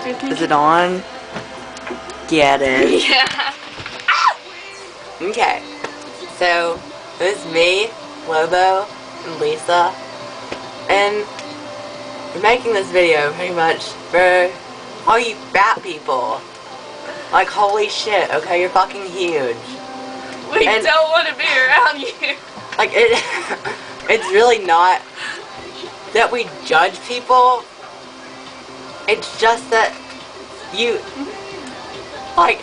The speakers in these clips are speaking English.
Is it on? Yeah, it is. Yeah. Okay. So, it's me, Lobo, and Lisa. And we're making this video pretty much for all you fat people. Like, holy shit, okay? You're fucking huge. We don't want to be around you. Like, it's really not that we judge people. It's just that you, like,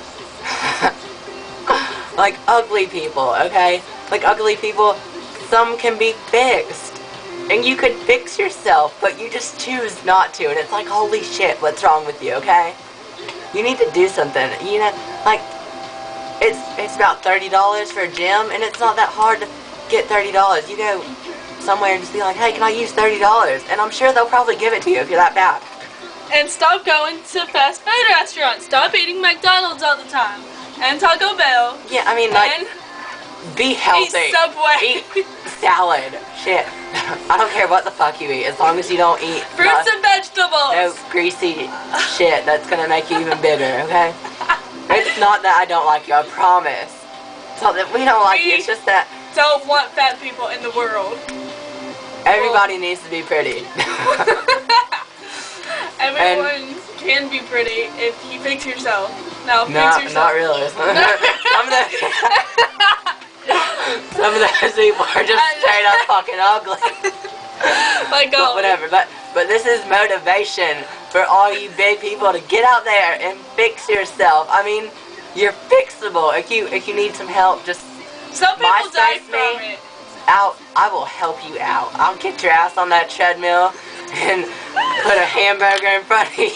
like ugly people, okay? Like ugly people, some can be fixed. And you could fix yourself, but you just choose not to. And it's like, holy shit, what's wrong with you, okay? You need to do something. You know, like, it's about $30 for a gym, and it's not that hard to get $30. You go somewhere and just be like, hey, can I use $30? And I'm sure they'll probably give it to you if you're that bad. And stop going to fast food restaurants. Stop eating McDonald's all the time. And Taco Bell. Yeah, I mean, like, be healthy. Eat Subway. Eat salad. Shit. I don't care what the fuck you eat, as long as you don't eat fruits and vegetables. No greasy shit that's gonna make you even bigger, okay? It's not that I don't like you, I promise. It's not that we don't like you, it's just that don't want fat people in the world. Everybody needs to be pretty. Everyone can be pretty if you fix yourself. No, fix yourself. Not really. Some of those people are just straight up fucking ugly. Like, but whatever. But this is motivation for all you big people to get out there and fix yourself. I mean, you're fixable. If you need some help, just some people die from it. I will help you out. I'll get your ass on that treadmill and put a hamburger in front of you.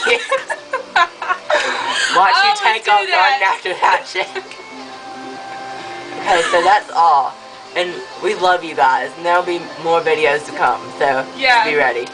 Watch you take off running after that shit. Okay, so that's all. And we love you guys. And there'll be more videos to come, so just be ready.